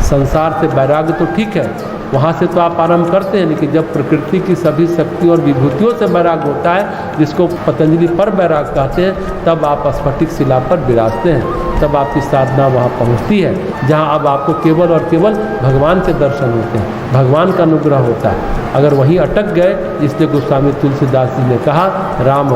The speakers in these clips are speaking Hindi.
संसार से वैराग्य तो ठीक है, वहाँ से तो आप आरंभ करते हैं, लेकिन जब प्रकृति की सभी शक्तियों और विभूतियों से वैराग्य होता है, जिसको पतंजलि पर वैराग्य कहते हैं, तब आप स्फटिक शिला पर विराजते हैं। तब आपकी साधना वहाँ पहुँचती है, जहाँ अब आपको केवल और केवल भगवान के दर्शन होते हैं, भगवान का अनुग्रह होता है। अगर वहीं अटक गए, इसलिए गोस्वामी तुलसीदास जी ने कहा, राम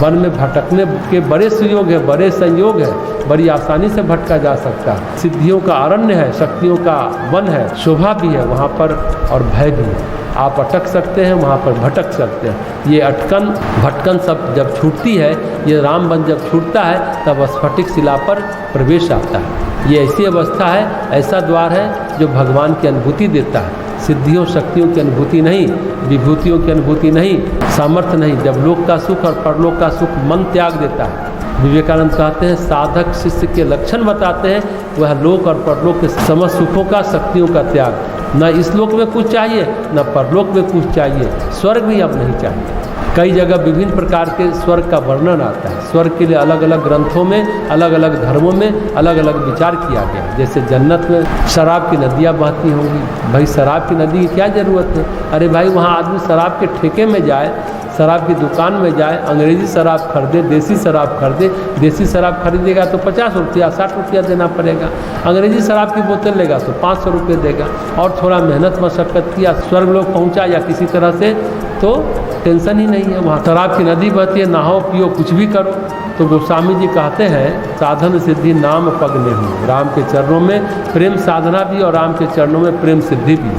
वन में भटकने के बड़े सुयोग है, बड़े संयोग है, बड़ी आसानी से भटका जा सकता है। सिद्धियों का अरण्य है, शक्तियों का वन है, शोभा भी है वहाँ पर और भय भी है। आप अटक सकते हैं, वहाँ पर भटक सकते हैं। ये अटकन भटकन सब जब छूटती है, ये राम वन जब छूटता है, तब स्फटिक शिला पर प्रवेश आता है। ये ऐसी अवस्था है, ऐसा द्वार है जो भगवान की अनुभूति देता है। सिद्धियों शक्तियों की अनुभूति नहीं, विभूतियों की अनुभूति नहीं, सामर्थ्य नहीं। जब लोक का सुख और परलोक का सुख मन त्याग देता है। विवेकानंद कहते हैं, साधक शिष्य के लक्षण बताते हैं, वह लोक और परलोक के समस्त सुखों का, शक्तियों का त्याग। न इस लोक में कुछ चाहिए, न परलोक में कुछ चाहिए, स्वर्ग भी अब नहीं चाहिए। कई जगह विभिन्न प्रकार के स्वर्ग का वर्णन आता है। स्वर्ग के लिए अलग अलग ग्रंथों में, अलग अलग धर्मों में अलग अलग विचार किया गया। जैसे जन्नत में शराब की नदियाँ बहती होंगी। भाई शराब की नदी की क्या ज़रूरत है? अरे भाई वहाँ आदमी शराब के ठेके में जाए, शराब की दुकान में जाए, अंग्रेज़ी शराब खरीदे, देसी शराब खरीदे। देसी शराब खरीदेगा तो 50 रुपया 60 रुपया देना पड़ेगा। अंग्रेज़ी शराब की बोतल लेगा तो 500 रुपये देगा। और थोड़ा मेहनत मशक्क़त किया, स्वर्ग लोग पहुँचा या किसी तरह से, तो टेंशन ही नहीं है। वहाँ शराब की नदी बहती है, नहाओ पियो कुछ भी करो। तो गोस्वामी जी कहते हैं, साधन सिद्धि नाम पग में हूँ। राम के चरणों में प्रेम साधना भी और राम के चरणों में प्रेम सिद्धि भी।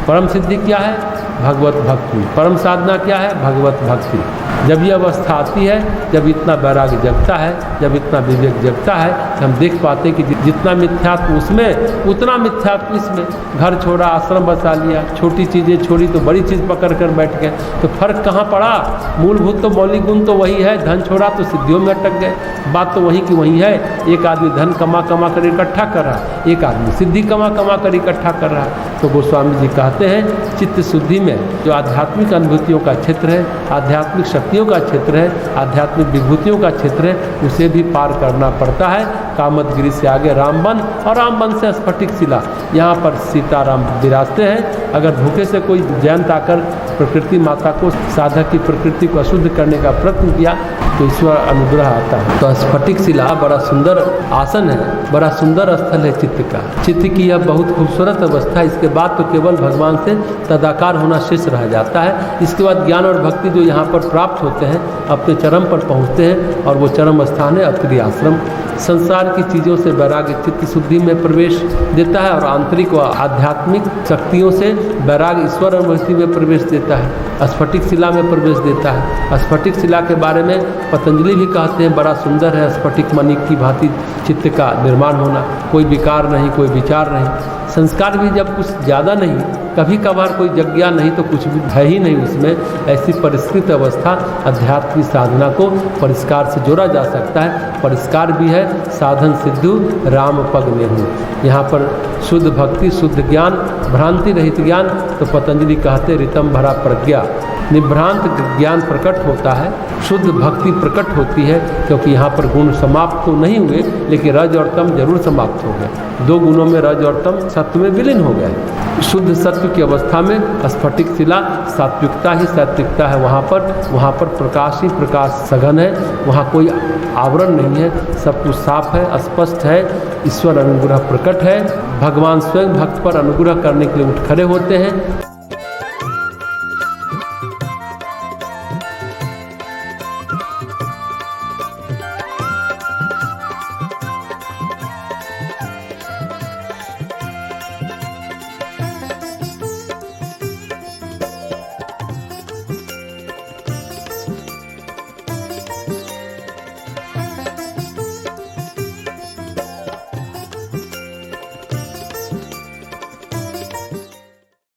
परम सिद्धि क्या है? भगवत भक्ति। परम साधना क्या है? भगवत भक्ति। जब ये अवस्था आती है, जब इतना वैराग्य जगता है, जब इतना विवेक जगता है, हम देख पाते हैं कि जितना मिथ्यात्व उसमें, उतना मिथ्यात्व इसमें। घर छोड़ा, आश्रम बसा लिया, छोटी चीज़ें छोड़ी तो बड़ी चीज़ पकड़ कर बैठ गए। तो फर्क कहाँ पड़ा? मूलभूत तो मौलिक गुण तो वही है। धन छोड़ा तो सिद्धियों में अटक गए। बात तो वही की वही है। एक आदमी धन कमा कमा कर इकट्ठा कर रहा है, एक आदमी सिद्धि कमा कमा कर इकट्ठा कर रहा है। तो गोस्वामी जी कहते हैं, चित्त शुद्धि में जो आध्यात्मिक अनुभूतियों का क्षेत्र है, आध्यात्मिक शक्तियों का क्षेत्र है, आध्यात्मिक विभूतियों का क्षेत्र है, उसे भी पार करना पड़ता है। कामदगिरी से आगे रामवन और रामवन से स्फटिक शिला, यहाँ पर सीताराम विराजते हैं। अगर भूखे से कोई जयंत आकर प्रकृति माता को, साधक की प्रकृति को अशुद्ध करने का प्रयत्न किया तो ईश्वर अनुग्रह आता है। तो स्फटिक शिला बड़ा सुंदर आसन है, बड़ा सुंदर स्थल है चित्त का। चित्त की यह बहुत खूबसूरत अवस्था है। इसके बाद तो केवल भगवान से तदाकार होना शेष रह जाता है। इसके बाद ज्ञान और भक्ति जो यहाँ पर प्राप्त होते हैं, अपने चरम पर पहुँचते हैं, और वो चरम स्थान है अत्रि आश्रम। संसार की चीज़ों से वैराग्य चित्त शुद्धि में प्रवेश देता है, और आंतरिक व आध्यात्मिक शक्तियों से वैराग्य ईश्वर अनुभूति में प्रवेश देता है, स्फटिक शिला में प्रवेश देता है। स्फटिक शिला के बारे में पतंजलि भी कहते हैं, बड़ा सुंदर है स्फटिक मणि की भांति चित्त का निर्माण होना। कोई विकार नहीं, कोई विचार नहीं, संस्कार भी जब कुछ ज़्यादा नहीं, कभी कभार कोई जग्ञा नहीं, तो कुछ भी है ही नहीं उसमें। ऐसी परिष्कृत अवस्था अध्यात्म साधना को परिष्कार से जोड़ा जा सकता है। परिष्कार भी है, साधन सिद्धू राम पग में हूँ। यहाँ पर शुद्ध भक्ति, शुद्ध ज्ञान, भ्रांति रहित ज्ञान। तो पतंजलि कहते ऋतम भरा प्रज्ञा, निभ्रांत ज्ञान प्रकट होता है, शुद्ध भक्ति प्रकट होती है। क्योंकि यहाँ पर गुण समाप्त तो नहीं हुए, लेकिन रज और तम जरूर समाप्त हो गए। दो गुणों में रज और तम सत्व में विलीन हो गए। शुद्ध सत्व की अवस्था में स्फटिक शिला सात्विकता ही सात्विकता है। वहाँ पर प्रकाश ही प्रकाश सघन है, वहाँ कोई आवरण नहीं है, सब कुछ साफ है, स्पष्ट है। ईश्वर अनुग्रह प्रकट है। भगवान स्वयं भक्त पर अनुग्रह करने के लिए उठ खड़े होते हैं।